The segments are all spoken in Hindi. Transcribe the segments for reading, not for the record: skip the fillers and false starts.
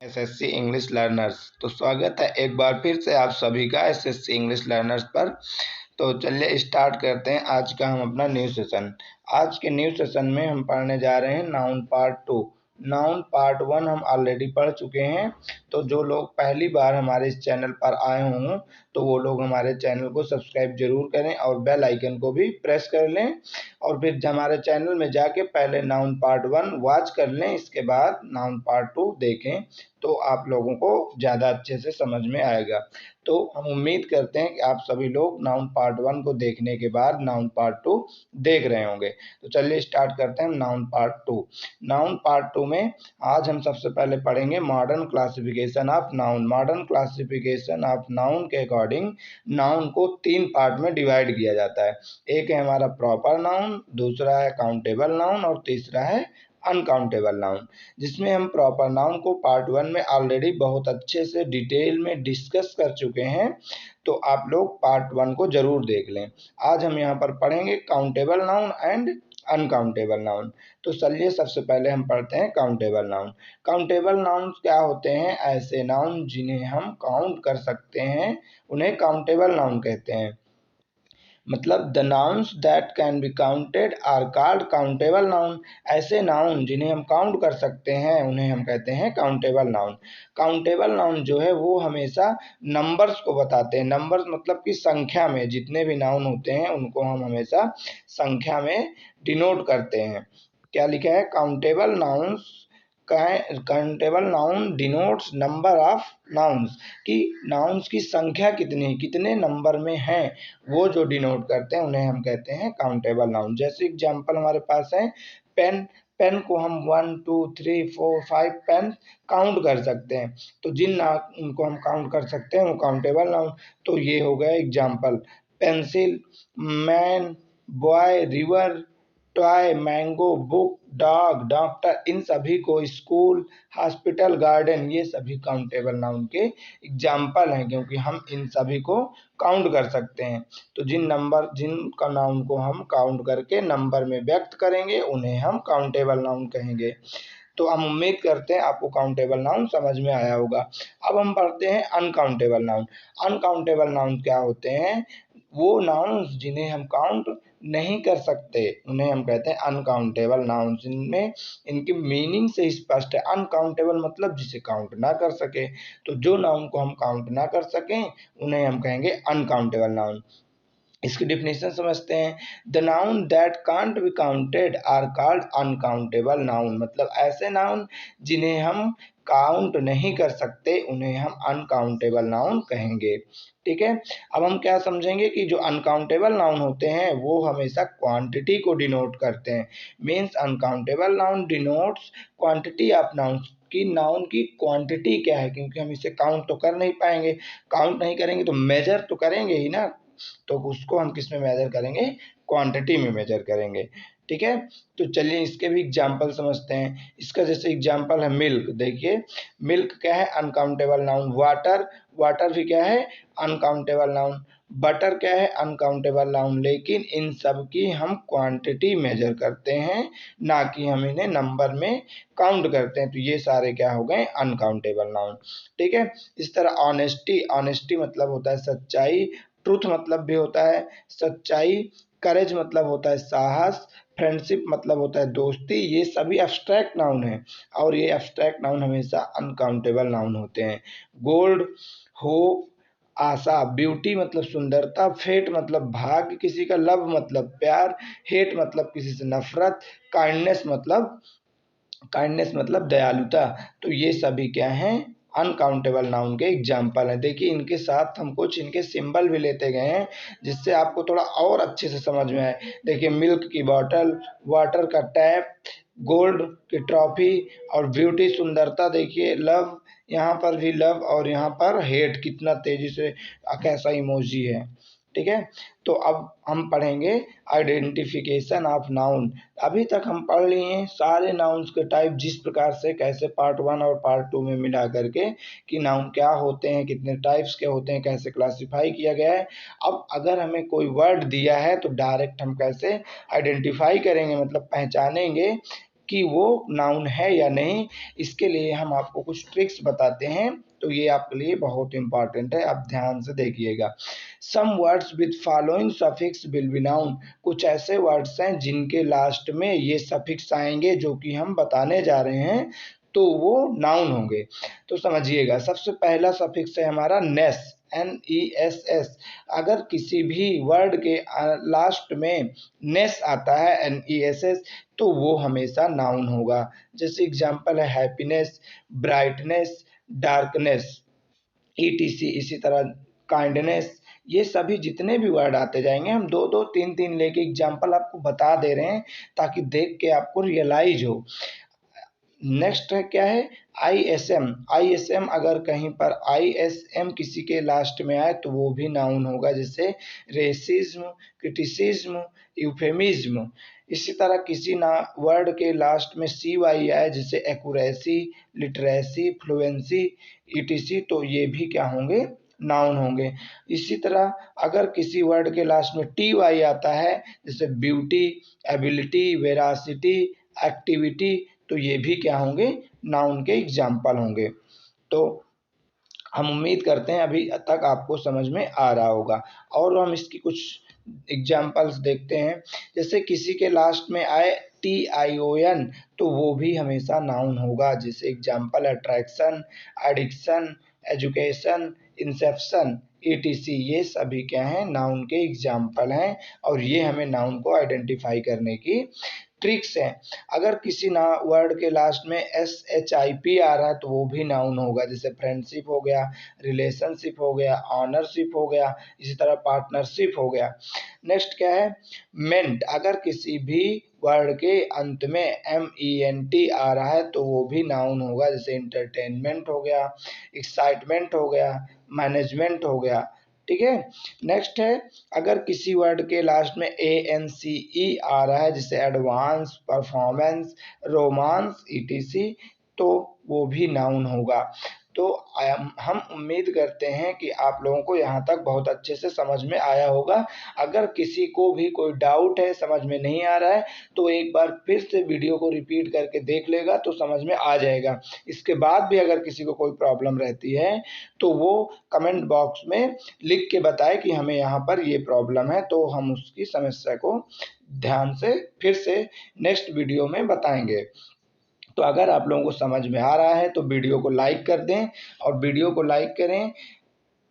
SSC English learners. तो स्वागत है एक बार फिर से आप सभी का एसएससी इंग्लिश लर्नर्स पर। तो चलिए स्टार्ट करते हैं आज का हम अपना न्यू सेशन। आज के न्यू सेशन में हम पढ़ने जा रहे हैं नाउन पार्ट 2। नाउन पार्ट 1 हम ऑलरेडी पढ़ चुके हैं। तो जो लोग पहली बार हमारे इस चैनल पर आए हों तो वो लोग हमारे चैनल को सब्सक्राइब जरूर करें और बेल आइकन को भी प्रेस कर लें और फिर हमारे चैनल में जाके पहले नाउन पार्ट 1 वॉच कर लें, इसके बाद नाउन पार्ट 2 देखें तो आप लोगों को ज़्यादा अच्छे से समझ में आएगा। तो हम उम्मीद करते हैं कि आप सभी लोग नाउन पार्ट 1 को देखने के बाद नाउन पार्ट 2 देख रहे होंगे। तो चलिए स्टार्ट करते हैं नाउन पार्ट 2। नाउन पार्ट 2 में आज हम सबसे पहले पढ़ेंगे modern classification of noun. Modern classification of noun के अकॉर्डिंग नाउन को 3 पार्ट में डिवाइड किया जाता है। एक है हमारा प्रॉपर नाउन, दूसरा है काउंटेबल नाउन और तीसरा है अनकाउंटेबल नाउन। जिसमें हम प्रॉपर नाउन को पार्ट 1 में ऑलरेडी बहुत अच्छे से डिटेल में डिस्कस कर चुके हैं, तो आप लोग पार्ट 1 को जरूर देख लें। आज हम यहाँ पर पढ़ेंगे countable noun and uncountable noun. तो चलिए सबसे पहले हम पढ़ते हैं काउंटेबल नाउन। काउंटेबल नाउन क्या होते हैं? ऐसे नाउन जिन्हें हम काउंट कर सकते हैं उन्हें काउंटेबल नाउन कहते हैं। मतलब the nouns that can be counted are called countable noun. ऐसे नाउन जिन्हें हम काउंट कर सकते हैं उन्हें हम कहते हैं काउंटेबल नाउन। काउंटेबल नाउन जो है वो हमेशा नंबर्स को बताते हैं। नंबर्स मतलब कि संख्या में जितने भी नाउन होते हैं उनको हम हमेशा संख्या में डिनोट करते हैं। क्या लिखा है? Countable nouns countable noun denotes number of nouns, कि नाउन्स की संख्या कितनी, कितने नंबर में हैं, वो जो डिनोट करते हैं उन्हें हम कहते हैं काउंटेबल नाउन। जैसे एग्जांपल हमारे पास है पेन। पेन को हम 1 2 3 4 5 पेन काउंट कर सकते हैं। तो उनको हम काउंट कर सकते हैं वो काउंटेबल नाउन। तो ये हो गया example. Pencil, man, boy, river, toy, mango, book, dog, doctor, इन सभी को स्कूल, हॉस्पिटल, गार्डन, ये सभी काउंटेबल नाउन के एग्जाम्पल हैं, क्योंकि हम इन सभी को काउंट कर सकते हैं। तो जिनका नाउन को हम काउंट करके नंबर में व्यक्त करेंगे उन्हें हम काउंटेबल नाउन कहेंगे। तो हम उम्मीद करते हैं आपको काउंटेबल नाउन समझ में आया होगा। अब हम पढ़ते हैं अनकाउंटेबल नाउन। अनकाउंटेबल नाउन क्या होते हैं? वो नाउन्स जिन्हें हम काउंट नहीं कर सकते उन्हें हम कहते हैं अनकाउंटेबल नाउन्स। इनमें इनकी मीनिंग से स्पष्ट है। अनकाउंटेबल मतलब जिसे काउंट ना कर सके। तो जो नाउन को हम काउंट ना कर सकें उन्हें हम कहेंगे अनकाउंटेबल नाउन। इसकी डिफिनेशन समझते हैं। The noun that can't be counted are called uncountable noun. मतलब ऐसे नाउन जिन्हें हम काउंट नहीं कर सकते उन्हें हम अनकाउंटेबल नाउन कहेंगे। ठीक है। अब हम क्या समझेंगे कि जो अनकाउंटेबल नाउन होते हैं वो हमेशा क्वांटिटी को डिनोट करते हैं। Means uncountable noun denotes quantity of noun, कि नाउन की क्वांटिटी क्या है, क्योंकि हम इसे काउंट तो कर नहीं पाएंगे। काउंट नहीं करेंगे तो मेजर तो करेंगे ही ना, तो उसको हम किस में मेजर करेंगे? क्वांटिटी में मेजर करेंगे। ठीक है। तो चलिए इसके भी एग्जाम्पल समझते हैं। इसका जैसे एग्जाम्पल है मिल्क। देखिए मिल्क क्या है? Uncountable noun. वाटर, वाटर भी क्या है? Uncountable noun. बटर क्या है? Uncountable noun. लेकिन इन सब की हम क्वांटिटी मेजर करते हैं, ना कि हम इन्हें नंबर में काउंट करते हैं। तो ये सारे क्या हो गए? Uncountable noun. ठीक है। इस तरह ऑनेस्टी, ऑनेस्टी मतलब होता है सच्चाई। ट्रूथ मतलब भी होता है सच्चाई। करेज मतलब होता है साहस। फ्रेंडशिप मतलब होता है दोस्ती। ये सभी एब्स्ट्रैक्ट नाउन हैं और ये एब्स्ट्रैक्ट नाउन हमेशा अनकाउंटेबल नाउन होते हैं। गोल्ड, होप, आशा। ब्यूटी मतलब सुंदरता। फेट मतलब भाग्य किसी का। लव मतलब प्यार। हेट मतलब किसी से नफरत। काइंडनेस मतलब दयालुता। तो ये सभी क्या हैं? अनकाउंटेबल नाउन के एग्जाम्पल हैं। देखिए इनके साथ हम कुछ इनके सिंबल भी लेते गए हैं जिससे आपको थोड़ा और अच्छे से समझ में आए। देखिए मिल्क की बॉटल, वाटर का टैप, गोल्ड की ट्रॉफी और ब्यूटी सुंदरता। देखिए लव, यहाँ पर भी लव और यहाँ पर हेट, कितना तेजी से कैसा इमोजी है। ठीक है। तो अब हम पढ़ेंगे आइडेंटिफिकेशन ऑफ नाउन। अभी तक हम पढ़ लिए हैं सारे नाउन्स के टाइप, जिस प्रकार से कैसे पार्ट 1 और पार्ट 2 में मिला करके कि नाउन क्या होते हैं, कितने टाइप्स के होते हैं, कैसे क्लासिफाई किया गया है। अब अगर हमें कोई वर्ड दिया है तो डायरेक्ट हम कैसे आइडेंटिफाई करेंगे, मतलब पहचानेंगे कि वो नाउन है या नहीं। इसके लिए हम आपको कुछ ट्रिक्स बताते हैं, तो ये आपके लिए बहुत इंपॉर्टेंट है, आप ध्यान से देखिएगा। Some words with following suffix will be noun, कुछ ऐसे वर्ड्स हैं जिनके लास्ट में ये सफिक्स आएंगे जो कि हम बताने जा रहे हैं, तो वो नाउन होंगे। तो समझिएगा, सबसे पहला सफिक्स है हमारा नेस, NESS। अगर किसी भी वर्ड के लास्ट में नेस आता है NESS, तो वो हमेशा नाउन होगा। जैसे एग्जांपल है हैप्पीनेस, ब्राइटनेस, डार्कनेस, ETC। इसी तरह काइंडनेस, ये सभी जितने भी वर्ड आते जाएंगे, हम दो दो तीन तीन लेके एग्जांपल आपको बता दे रहे हैं ताकि देख के आपको रियलाइज हो। नेक्स्ट है क्या है, ISM। ISM अगर कहीं पर ISM किसी के लास्ट में आए तो वो भी नाउन होगा, जैसे रेसिज्म, क्रिटिसिज्म, यूफेमिज्म। इसी तरह किसी ना वर्ड के लास्ट में CY आए, जैसे एक्यूरेसी, लिटरेसी, फ्लुएंसी, ETC, तो ये भी क्या होंगे, नाउन होंगे। इसी तरह अगर किसी वर्ड के लास्ट में TY आता है, जैसे ब्यूटी, एबिलिटी, वेरासिटी, एक्टिविटी, तो ये भी क्या होंगे, नाउन के एग्जाम्पल होंगे। तो हम उम्मीद करते हैं अभी तक आपको समझ में आ रहा होगा, और हम इसकी कुछ एग्जाम्पल्स देखते हैं। जैसे किसी के लास्ट में आए TION, तो वो भी हमेशा नाउन होगा। जैसे example attraction, addiction, education, Inception, ETC, ये सभी क्या हैं, नाउन के एग्जाम्पल हैं, और ये हमें नाउन को आइडेंटिफाई करने की ट्रिक्स हैं। अगर किसी ना वर्ड के लास्ट में SHIP आ रहा है तो वो भी नाउन होगा। जैसे फ्रेंडशिप हो गया, रिलेशनशिप हो गया, ऑनरशिप हो गया, इसी तरह पार्टनरशिप हो गया। नेक्स्ट क्या है, मेंट। अगर किसी भी वर्ड के अंत में MENT आ रहा है तो वो भी नाउन होगा। जैसे इंटरटेनमेंट हो गया, एक्साइटमेंट हो गया, मैनेजमेंट हो गया। ठीक है। नेक्स्ट है, अगर किसी वर्ड के लास्ट में ANCE आ रहा है, जैसे एडवांस, परफॉर्मेंस, रोमांस, ETC, तो वो भी नाउन होगा। तो हम उम्मीद करते हैं कि आप लोगों को यहाँ तक बहुत अच्छे से समझ में आया होगा। अगर किसी को भी कोई डाउट है, समझ में नहीं आ रहा है, तो एक बार फिर से वीडियो को रिपीट करके देख लेगा तो समझ में आ जाएगा। इसके बाद भी अगर किसी को कोई प्रॉब्लम रहती है तो वो कमेंट बॉक्स में लिख के बताए कि हमें यहाँ पर ये प्रॉब्लम है, तो हम उसकी समस्या को ध्यान से फिर से नेक्स्ट वीडियो में बताएंगे। तो अगर आप लोगों को समझ में आ रहा है तो वीडियो को लाइक कर दें, और वीडियो को लाइक करें,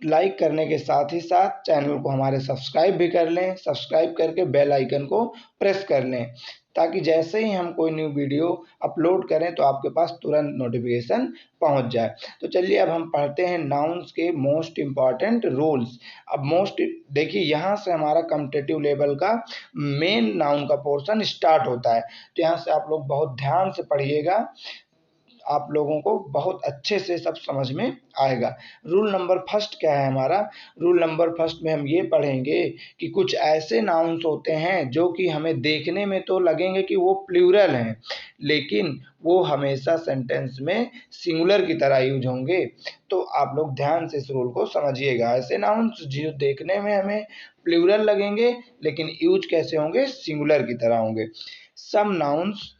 लाइक करने के साथ ही साथ चैनल को हमारे सब्सक्राइब भी कर लें। सब्सक्राइब करके बेल आइकन को प्रेस कर लें, ताकि जैसे ही हम कोई न्यू वीडियो अपलोड करें तो आपके पास तुरंत नोटिफिकेशन पहुंच जाए। तो चलिए अब हम पढ़ते हैं नाउन्स के मोस्ट इम्पॉर्टेंट रूल्स। अब मोस्ट देखिए, यहाँ से हमारा कम्पिटिटिव लेवल का मेन नाउन का पोर्शन स्टार्ट होता है। तो यहाँ से आप लोग बहुत ध्यान से पढ़िएगा, आप लोगों को बहुत अच्छे से सब समझ में आएगा। रूल नंबर फर्स्ट क्या है हमारा, रूल नंबर फर्स्ट में हम ये पढ़ेंगे कि कुछ ऐसे नाउन्स होते हैं जो कि हमें देखने में तो लगेंगे कि वो प्लूरल हैं, लेकिन वो हमेशा सेंटेंस में सिंगुलर की तरह यूज होंगे। तो आप लोग ध्यान से इस रूल को समझिएगा। ऐसे नाउन्स जो देखने में हमें प्लूरल लगेंगे लेकिन यूज कैसे होंगे, सिंगुलर की तरह होंगे। सम नाउन्स,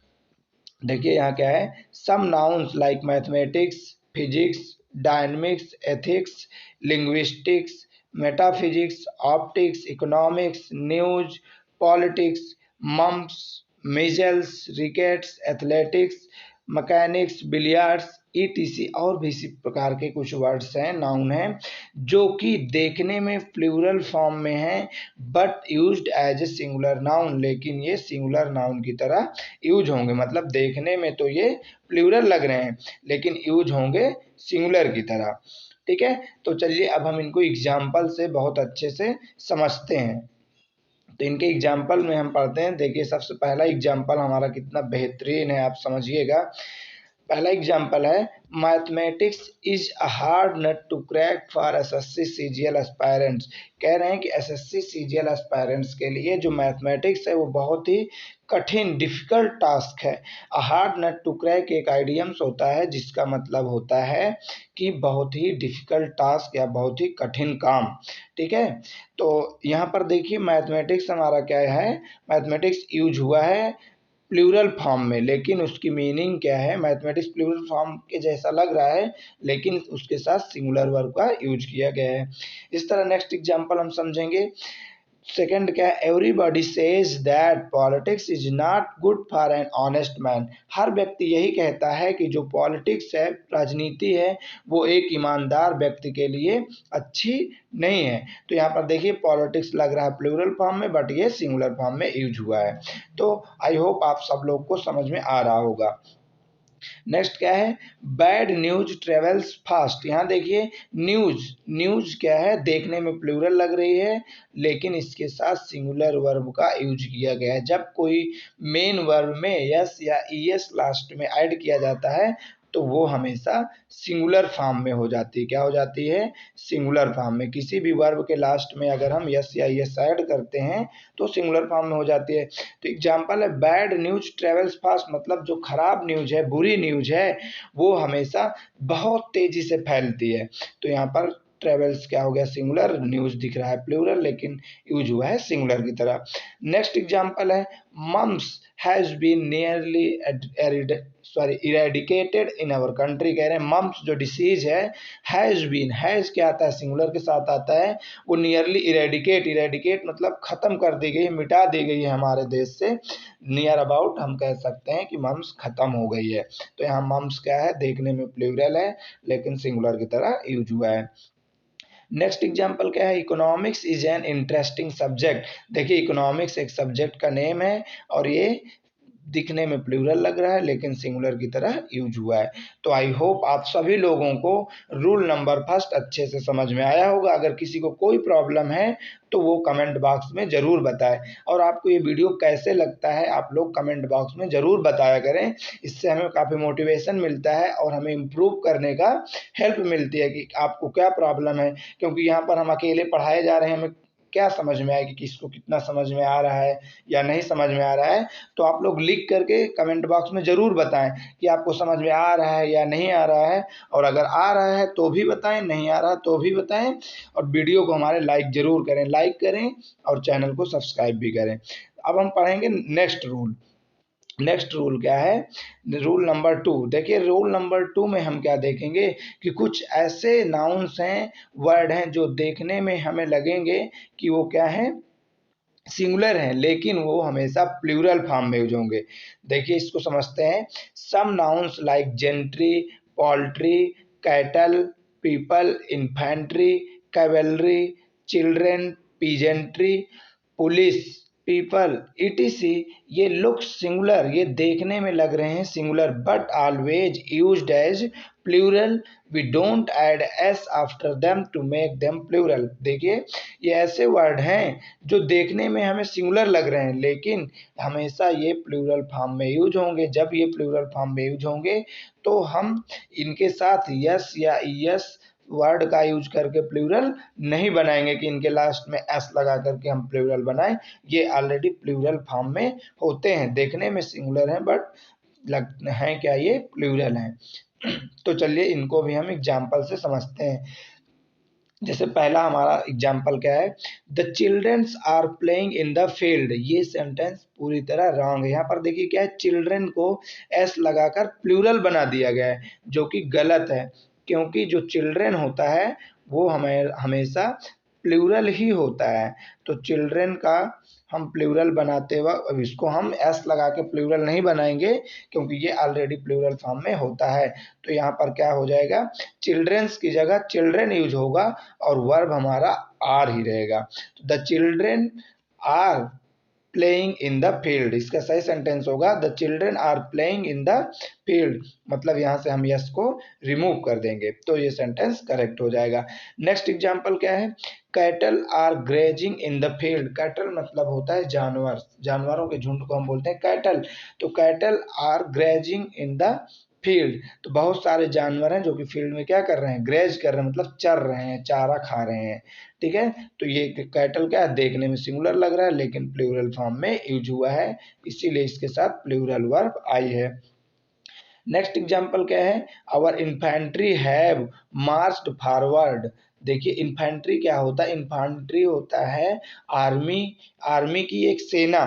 देखिए यहाँ क्या है, some nouns like mathematics, physics, dynamics, ethics, linguistics, metaphysics, optics, economics, news, politics, mumps, measles, rickets, athletics, mechanics, billiards, ETC, और भी इसी प्रकार के कुछ वर्ड्स हैं, नाउन हैं, जो कि देखने में प्लूरल फॉर्म में हैं but used as a singular noun, लेकिन ये सिंगुलर नाउन की तरह यूज होंगे। मतलब देखने में तो ये प्लूरल लग रहे हैं लेकिन यूज होंगे सिंगुलर की तरह। ठीक है। तो चलिए अब हम इनको एग्जाम्पल से बहुत अच्छे से समझते हैं। तो इनके एग्जाम्पल में हम पढ़ते हैं। देखिए सबसे पहला एग्जाम्पल हमारा कितना बेहतरीन है, आप समझिएगा। पहला एग्जाम्पल है, mathematics is a hard nut to crack for SSC CGL aspirants. कह रहे हैं कि SSC CGL एस्पायरेंट्स के लिए जो मैथमेटिक्स है वो बहुत ही कठिन, डिफिकल्ट टास्क है। A hard nut to crack एक आइडियम्स होता है जिसका मतलब होता है कि बहुत ही डिफिकल्ट टास्क या बहुत ही कठिन काम। ठीक है। तो यहाँ पर देखिए मैथमेटिक्स हमारा क्या है, मैथमेटिक्स यूज हुआ है प्लूरल फॉर्म में, लेकिन उसकी मीनिंग क्या है, मैथमेटिक्स प्लूरल फॉर्म के जैसा लग रहा है लेकिन उसके साथ सिंगुलर वर्ब का यूज किया गया है। इस तरह नेक्स्ट एग्जांपल हम समझेंगे। सेकंड क्या है, everybody says that politics is not good for an honest man. हर व्यक्ति यही कहता है कि जो पॉलिटिक्स है, राजनीति है, वो एक ईमानदार व्यक्ति के लिए अच्छी नहीं है। तो यहाँ पर देखिए पॉलिटिक्स लग रहा है प्लूरल फॉर्म में, बट ये सिंगुलर फॉर्म में यूज हुआ है। तो आई होप आप सब लोग को समझ में आ रहा होगा। नेक्स्ट क्या है, बैड न्यूज ट्रेवल्स फास्ट। यहाँ देखिए न्यूज, न्यूज क्या है, देखने में प्लूरल लग रही है लेकिन इसके साथ सिंगुलर वर्ब का यूज किया गया है। जब कोई मेन वर्ब में यस या ईएस लास्ट में ऐड किया जाता है तो वो हमेशा सिंगुलर फॉर्म में हो जाती है। क्या हो जाती है, सिंगुलर फॉर्म में। किसी भी वर्ब के लास्ट में अगर हम यस या ईएस ऐड करते हैं तो सिंगुलर फॉर्म में हो जाती है। तो एग्जाम्पल है, बैड न्यूज ट्रेवल्स फास्ट, मतलब जो खराब न्यूज है, बुरी न्यूज है, वो हमेशा बहुत तेजी से फैलती है। तो यहाँ पर ट्रेवल्स क्या हो गया, सिंगुलर, न्यूज दिख रहा है प्लूरल लेकिन यूज हुआ है सिंगुलर की तरह। नेक्स्ट एग्जाम्पल है, mumps has been nearly eradicated in our country. कह रहे हैं मम्स जो डिसीज है, हैज बीन, हैज क्या आता है, सिंगुलर के साथ आता है, वो नियरली इरेडिकेट, इरेडिकेट मतलब खत्म कर दी गई, मिटा दी गई है हमारे देश से। नियर अबाउट हम कह सकते हैं कि मम्स खत्म हो गई है। तो यहाँ मम्स क्या है, देखने में प्लूरल है लेकिन सिंगुलर की तरह यूज हुआ है। नेक्स्ट एग्जाम्पल क्या है, economics is an interesting subject. देखिए इकोनॉमिक्स एक सब्जेक्ट का नेम है और ये दिखने में प्लूरल लग रहा है लेकिन सिंगुलर की तरह यूज हुआ है। तो आई होप आप सभी लोगों को रूल नंबर फर्स्ट अच्छे से समझ में आया होगा। अगर किसी को कोई प्रॉब्लम है तो वो कमेंट बॉक्स में ज़रूर बताएं, और आपको ये वीडियो कैसे लगता है आप लोग कमेंट बॉक्स में ज़रूर बताया करें। इससे हमें काफ़ी मोटिवेशन मिलता है और हमें इम्प्रूव करने का हेल्प मिलती है कि आपको क्या प्रॉब्लम है, क्योंकि यहाँ पर हम अकेले पढ़ाए जा रहे हैं, हमें क्या समझ में आएगी, किसको कितना समझ में आ रहा है या नहीं समझ में आ रहा है। तो आप लोग लिख करके कमेंट बॉक्स में ज़रूर बताएं कि आपको समझ में आ रहा है या नहीं आ रहा है, और अगर आ रहा है तो भी बताएं, नहीं आ रहा तो भी बताएं, और वीडियो को हमारे लाइक ज़रूर करें, लाइक करें और चैनल को सब्सक्राइब भी करें। अब हम पढ़ेंगे नेक्स्ट रूल। नेक्स्ट रूल क्या है, रूल नंबर 2। देखिए रूल नंबर 2 में हम क्या देखेंगे कि कुछ ऐसे नाउन्स हैं, वर्ड हैं जो देखने में हमें लगेंगे कि वो क्या है, सिंगुलर हैं, लेकिन वो हमेशा प्लूरल फॉर्म में यूज होंगे। देखिए इसको समझते हैं। Some nouns like gentry, poultry, cattle, people, infantry, cavalry, children, peasantry, police, people, etc, ये लुक सिंगुलर, ये देखने में लग रहे हैं singular, but always used as plural. We don't add S after them to make them plural. देखिए ये ऐसे वर्ड हैं जो देखने में हमें सिंगुलर लग रहे हैं लेकिन हमेशा ये प्लूरल फॉर्म में यूज होंगे। जब ये प्लूरल फॉर्म में यूज होंगे तो हम इनके साथ यस या ईएस वर्ड का यूज करके प्लूरल नहीं बनाएंगे कि इनके लास्ट में एस लगा करके हम प्लूरल बनाएं। ये ऑलरेडी प्लूरल फॉर्म में होते हैं, देखने में सिंगुलर हैं बट लग हैं क्या, ये प्लूरल हैं। तो चलिए इनको भी हम एग्जाम्पल से समझते हैं। जैसे पहला हमारा एग्जाम्पल क्या है, the childrens are playing in the field. ये सेंटेंस पूरी तरह रॉन्ग है। यहाँ पर देखिए क्या है, चिल्ड्रन को एस लगाकर प्लूरल बना दिया गया है जो कि गलत है, क्योंकि जो चिल्ड्रन होता है वो हमें हमेशा प्लूरल ही होता है। तो चिल्ड्रन का हम प्लूरल बनाते वक्त अब इसको हम एस लगा के प्लूरल नहीं बनाएंगे क्योंकि ये ऑलरेडी प्लूरल फॉर्म में होता है। तो यहाँ पर क्या हो जाएगा, चिल्ड्रंस की जगह चिल्ड्रन यूज होगा और वर्ब हमारा आर ही रहेगा। तो the children are playing in the field, इसका सही सेंटेंस होगा the children are playing in the field, मतलब यहाँ से हम यस को रिमूव कर देंगे तो ये सेंटेंस करेक्ट हो जाएगा। नेक्स्ट एग्जांपल क्या है, cattle are grazing in the field. Cattle मतलब होता है जानवर, जानवरों के झुंड को हम बोलते हैं कैटल। तो cattle are grazing in the field, तो बहुत सारे जानवर हैं जो कि फील्ड में क्या कर रहे हैं, ग्रेज कर रहे हैं, मतलब चर रहे हैं, चारा खा रहे हैं। ठीक है, तो ये कैटल क्या है, देखने में सिंगुलर लग रहा है लेकिन प्लूरल फॉर्म में यूज हुआ है, इसीलिए इसके साथ प्लूरल वर्ब आई है। नेक्स्ट एग्जांपल क्या है, our infantry have marched forward. देखिए इन्फेंट्री क्या होता है, इन्फेंट्री होता है आर्मी, आर्मी की एक सेना,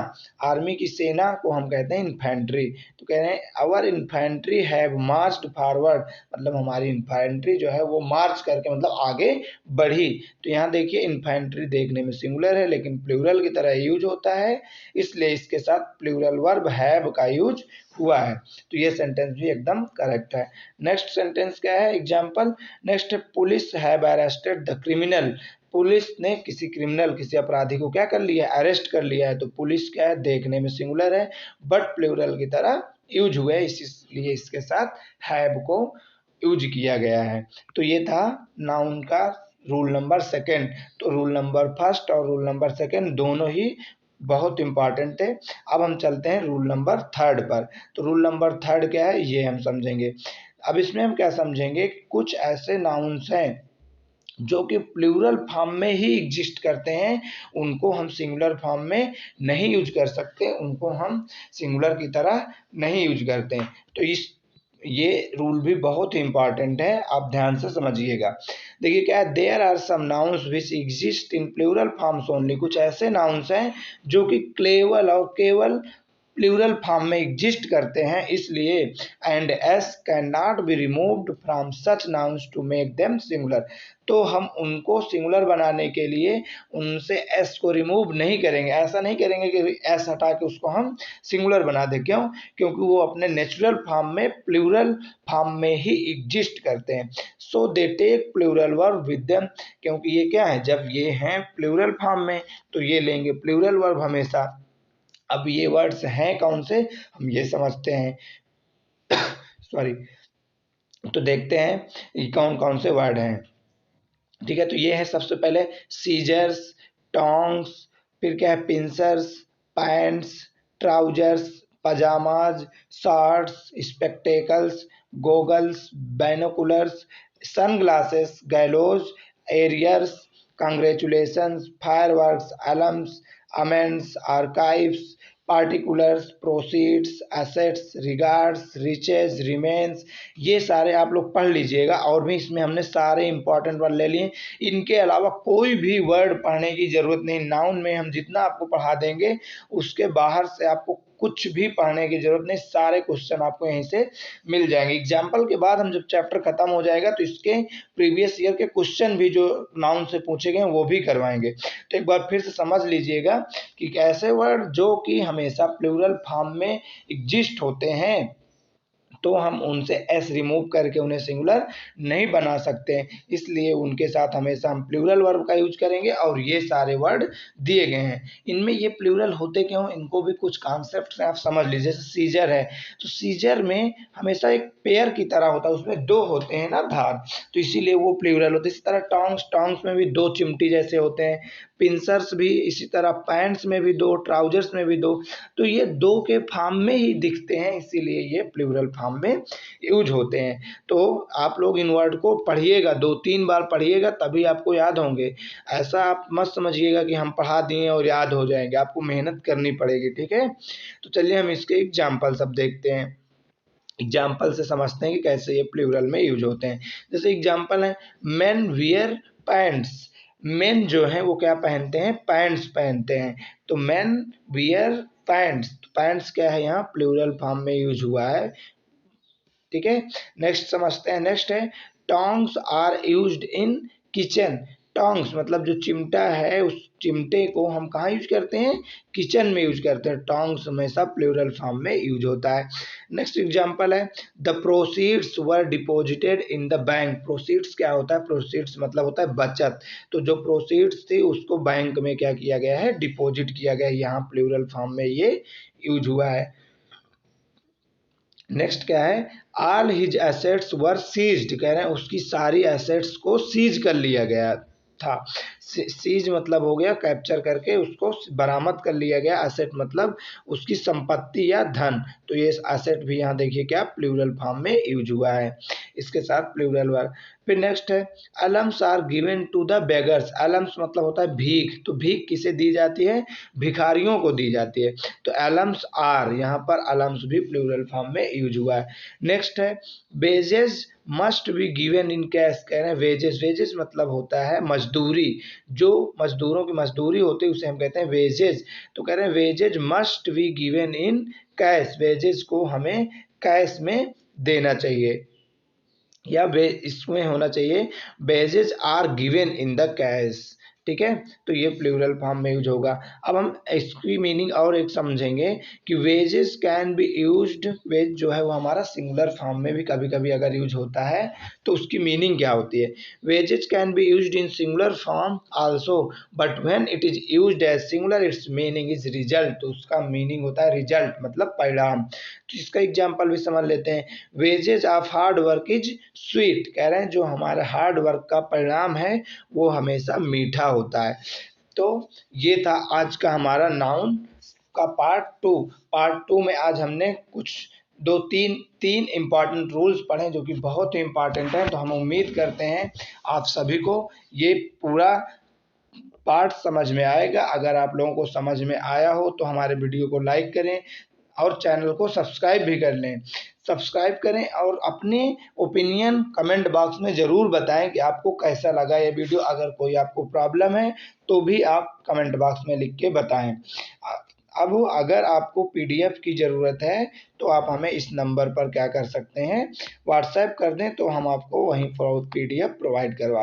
आर्मी की सेना को हम कहते हैं इन्फेंट्री। तो कह रहे हैं our infantry have marched forward, मतलब हमारी इन्फेंट्री जो है वो मार्च करके मतलब आगे बढ़ी। तो यहाँ देखिए इन्फेंट्री देखने में सिंगुलर है लेकिन प्लूरल की तरह यूज होता है, इसलिए इसके साथ प्लूरल वर्ब हैव का यूज हुआ है। तो ये सेंटेंस भी एकदम करेक्ट है। नेक्स्ट सेंटेंस क्या है, example next, police have arrested the criminal, police ने किसी क्रिमिनल, किसी अपराधी को क्या कर लिया है, अरेस्ट कर लिया है। तो पुलिस क्या है, देखने में सिंगुलर है बट प्लूरल की तरह यूज हुआ है, इसलिए इसके साथ हैव को यूज किया गया है। तो ये था नाउन का रूल नंबर सेकंड। तो रूल नंबर फर्स्ट और रूल नंबर सेकंड दोनों ही बहुत इंपॉर्टेंट थे। अब हम चलते हैं रूल नंबर थर्ड पर। तो रूल नंबर थर्ड क्या है ये हम समझेंगे। अब इसमें हम क्या समझेंगे, कुछ ऐसे नाउन्स हैं जो कि प्लूरल फॉर्म में ही एग्जिस्ट करते हैं, उनको हम सिंगुलर फॉर्म में नहीं यूज कर सकते, उनको हम सिंगुलर की तरह नहीं यूज करते हैं। तो ये रूल भी बहुत ही इंपॉर्टेंट है, आप ध्यान से समझिएगा। देखिए क्या है, there are some nouns which exist in plural forms only, कुछ ऐसे नाउन्स हैं जो कि केवल प्लूरल फॉर्म में एग्जिस्ट करते हैं, इसलिए end S cannot be removed from such nouns to make them singular. तो हम उनको सिंगुलर बनाने के लिए उनसे एस को रिमूव नहीं करेंगे, ऐसा नहीं करेंगे कि एस हटा के उसको हम सिंगुलर बना दें। क्यों, क्योंकि वो अपने नेचुरल फॉर्म में प्लूरल फॉर्म में ही एग्जिस्ट करते हैं। So they take plural verb with them, क्योंकि ये क्या है, जब ये हैं प्लूरल फॉर्म में तो ये लेंगे प्लूरल वर्ब हमेशा। अब ये वर्ड्स हैं कौन से, हम ये समझते हैं सॉरी। तो देखते हैं ये कौन कौन से वर्ड हैं। ठीक है, तो ये है सबसे पहले सीजर्स, टोंग्स, फिर क्या है pincers, pants, trousers, pyjamas, shorts, spectacles, goggles, binoculars, sunglasses, gallows, arrears, congratulations, fireworks, alms, amends, archives, particulars, proceeds, assets, regards, riches, remains, ये सारे आप लोग पढ़ लीजिएगा। और भी इसमें हमने सारे इंपॉर्टेंट वर्ड ले लिए, इनके अलावा कोई भी वर्ड पढ़ने की ज़रूरत नहीं। नाउन में हम जितना आपको पढ़ा देंगे उसके बाहर से आपको कुछ भी पढ़ने की जरूरत नहीं, सारे क्वेश्चन आपको यहीं से मिल जाएंगे। एग्जाम्पल के बाद हम जब चैप्टर खत्म हो जाएगा तो इसके प्रीवियस ईयर के क्वेश्चन भी जो नाउन से पूछे गए वो भी करवाएंगे। तो एक बार फिर से समझ लीजिएगा कि ऐसे वर्ड जो कि हमेशा प्लूरल फॉर्म में एग्जिस्ट होते हैं तो हम उनसे एस रिमूव करके उन्हें सिंगुलर नहीं बना सकते, इसलिए उनके साथ हमेशा हम प्लूरल वर्ब का यूज करेंगे। और ये सारे वर्ड दिए गए हैं, इनमें ये प्लूरल होते क्यों, इनको भी कुछ कॉन्सेप्ट आप समझ लीजिए। जैसे सीजर है, तो सीजर में हमेशा एक पेयर की तरह होता है, उसमें दो होते हैं ना धार, तो इसीलिए वो प्लूरल होते हैं। इसी तरह टोंग्स, टोंग्स में भी दो चिमटी जैसे होते हैं, पिंसर्स भी इसी तरह, पैंट्स में भी दो, ट्राउजर्स में भी दो, तो ये दो के फॉर्म में ही दिखते हैं, इसीलिए ये प्लूरल फॉर्म में यूज होते हैं। तो आप लोग इन वर्ड को पढ़िएगा, 2-3 बार पढ़िएगा तभी आपको याद होंगे। ऐसा आप मत समझिएगा कि हम पढ़ा दिए और याद हो जाएंगे, आपको मेहनत करनी पड़ेगी। ठीक है, तो चलिए हम इसके एग्जाम्पल सब देखते हैं। एग्जाम्पल से समझते हैं कि कैसे ये प्लूरल में यूज होते हैं। जैसे एग्जाम्पल है, मेन वियर पैंट्स, मेन जो है वो क्या पहनते हैं, पैंट्स पहनते हैं। तो मेन वियर पैंट्स, पैंट्स क्या है, यहाँ प्लूरल फॉर्म में यूज हुआ है। ठीक है, नेक्स्ट समझते हैं। नेक्स्ट है, tongs are used in kitchen, tongs मतलब जो चिमटा है, उस चिमटे को हम कहाँ यूज करते हैं, किचन में यूज करते हैं। टोंग्स हमेशा प्लूरल फॉर्म में यूज होता है। नेक्स्ट एग्जांपल है, the proceeds were deposited in the bank, proceeds क्या होता है, प्रोसीड्स मतलब होता है बचत, तो जो प्रोसीड्स थी उसको बैंक में क्या किया गया है, डिपॉजिट किया गया है, यहाँ प्लूरल फॉर्म में ये यूज हुआ है। नेक्स्ट क्या है, ऑल हिज एसेट्स वर सीज्ड, कह रहे हैं उसकी सारी एसेट्स को सीज कर लिया गया था। सीज मतलब हो गया कैप्चर करके उसको बरामद कर लिया गया, एसेट मतलब उसकी संपत्ति या धन, तो ये एसेट भी यहाँ देखिए क्या प्लूरल फॉर्म में यूज हुआ है, इसके साथ प्लूरल वर्ब। फिर नेक्स्ट है, alms are given to the beggars, alms मतलब होता है भीख, तो भीख किसे दी जाती है, भिखारियों को दी जाती है। तो अलम्स आर, यहाँ पर अलम्स भी प्लूरल फॉर्म में यूज हुआ है। नेक्स्ट है, badges must be given in cash, कह रहे हैं वेजेस, वेजेस मतलब होता है मजदूरी, जो मजदूरों की मजदूरी होती है उसे हम कहते हैं वेजेस। तो कह रहे हैं wages must be given in cash, wages को हमें कैश में देना चाहिए, या इसमें होना चाहिए wages are given in the cash. ठीक है, तो ये प्लूरल फॉर्म में यूज होगा। अब हम इसकी मीनिंग और एक समझेंगे कि wages can be used, wage जो है वो हमारा सिंगुलर फॉर्म में भी कभी कभी अगर यूज होता है तो उसकी मीनिंग क्या होती है। Wages can be used in singular form also, but when it is used as singular its meaning is result, तो उसका मीनिंग होता है रिजल्ट मतलब परिणाम। तो इसका एग्जाम्पल भी समझ लेते हैं। Wages of hard work is sweet, कह रहे हैं जो हमारे हार्ड वर्क का परिणाम है वो हमेशा मीठा होता है। तो ये था आज का हमारा नाउन का पार्ट 2 में आज हमने कुछ तीन इम्पॉर्टेंट रूल्स पढ़े जो कि बहुत ही इम्पॉर्टेंट हैं। तो हम उम्मीद करते हैं आप सभी को ये पूरा पार्ट समझ में आएगा। अगर आप लोगों को समझ में आया हो तो हमारे वीडियो को लाइक करें और चैनल को सब्सक्राइब भी कर लें, सब्सक्राइब करें और अपने ओपिनियन कमेंट बॉक्स में ज़रूर बताएं कि आपको कैसा लगा ये वीडियो। अगर कोई आपको प्रॉब्लम है तो भी आप कमेंट बॉक्स में लिख के बताएं। अब अगर आपको पीडीएफ की ज़रूरत है तो आप हमें इस नंबर पर क्या कर सकते हैं, व्हाट्सएप कर दें तो हम आपको वहीं पर पीडीएफ प्रोवाइड करवा